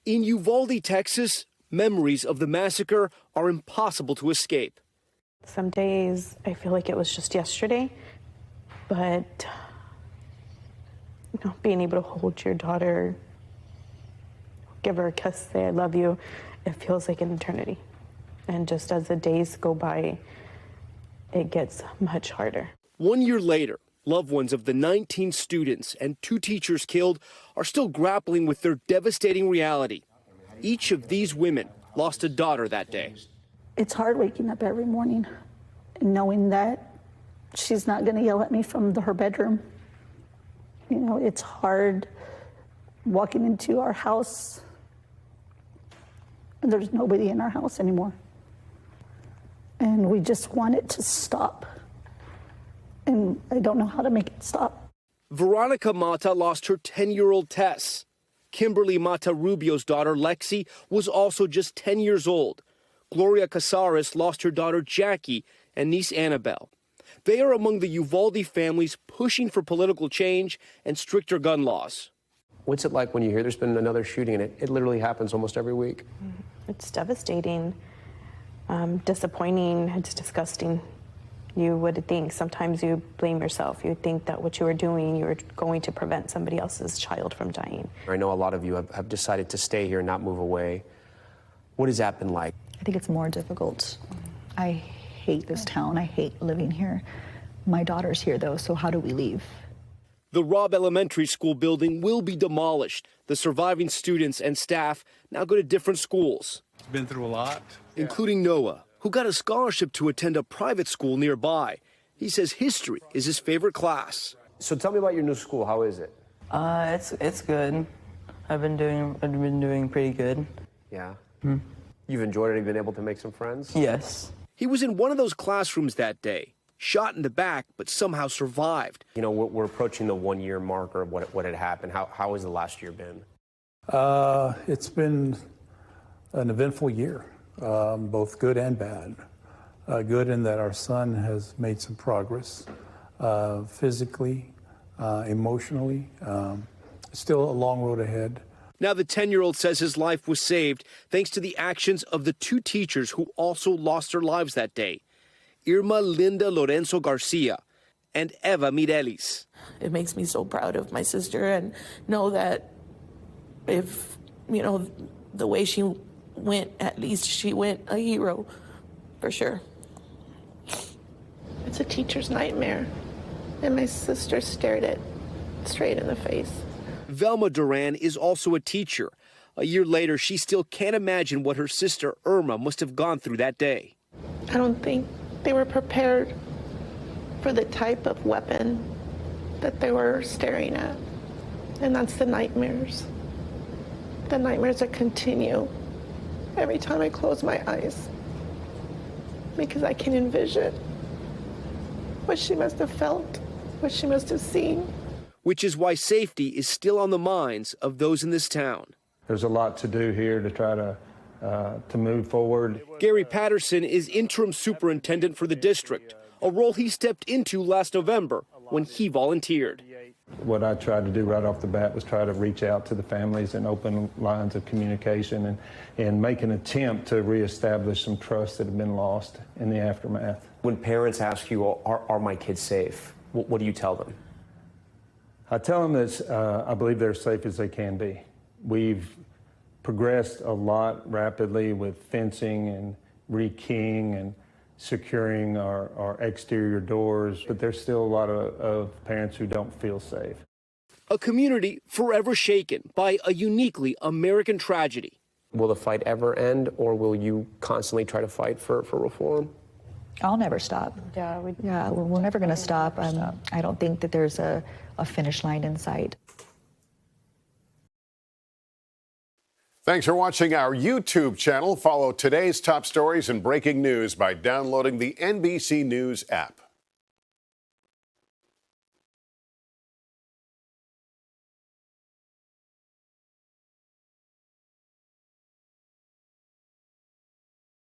In Uvalde, Texas, memories of the massacre are impossible to escape. Some days I feel like it was just yesterday, but being able to hold your daughter, give her a kiss, say I love you, it feels like an eternity. And just as the days go by, it gets much harder. 1 year later, loved ones of the 19 students and 2 teachers killed are still grappling with their devastating reality. Each of these women lost a daughter that day. It's hard waking up every morning and knowing that she's not going to yell at me from her bedroom. You know, it's hard walking into our house and there's nobody in our house anymore. And we just want it to stop. And I don't know how to make it stop. Veronica Mata lost her 10-year-old Tess. Kimberly Mata Rubio's daughter, Lexi, was also just 10 years old. Gloria Casares lost her daughter, Jackie, and niece, Annabelle. They are among the Uvalde families pushing for political change and stricter gun laws. What's it like when you hear there's been another shooting and it literally happens almost every week? It's devastating, disappointing, it's disgusting. You would think, sometimes you blame yourself. You think that what you were doing, you were going to prevent somebody else's child from dying. I know a lot of you have decided to stay here and not move away. What has that been like? I think it's more difficult. I hate this town. I hate living here. My daughter's here, though, so how do we leave? The Robb Elementary School building will be demolished. The surviving students and staff now go to different schools. It's been through a lot. Including Noah, who got a scholarship to attend a private school nearby. He says history is his favorite class. So tell me about your new school. How is it? It's good. I've been doing pretty good. Yeah. You've enjoyed it? Have you been able to make some friends? Yes. He was in one of those classrooms that day, shot in the back, but somehow survived. You know, we're approaching the 1-year marker of what had happened. How has the last year been? It's been an eventful year, both good and bad. Good in that our son has made some progress physically, emotionally. Still a long road ahead. Now the 10-year-old says his life was saved thanks to the actions of the 2 teachers who also lost their lives that day, Irma Linda Lorenzo Garcia and Eva Mireles. It makes me so proud of my sister and know that if, the way she went, at least she went a hero, for sure. It's a teacher's nightmare, and my sister stared it straight in the face. Velma Duran is also a teacher. A year later, she still can't imagine what her sister Irma must have gone through that day. I don't think they were prepared for the type of weapon that they were staring at, and that's the nightmares. The nightmares that continue every time I close my eyes, because I can envision what she must have felt, what she must have seen. Which is why safety is still on the minds of those in this town. There's a lot to do here to try to move forward. Gary Patterson is interim superintendent for the district, a role he stepped into last November when he volunteered. What I tried to do right off the bat was try to reach out to the families and open lines of communication and make an attempt to reestablish some trust that had been lost in the aftermath. When parents ask you, are my kids safe, what do you tell them? I tell them that I believe they're as safe as they can be. We've progressed a lot rapidly with fencing and rekeying and securing our exterior doors, but there's still a lot of parents who don't feel safe. A community forever shaken by a uniquely American tragedy. Will the fight ever end, or will you constantly try to fight for reform? I'll never stop. Yeah, we're never going to stop. I don't think that there's a finish line in sight. Thanks for watching our YouTube channel. Follow today's top stories and breaking news by downloading the NBC News app.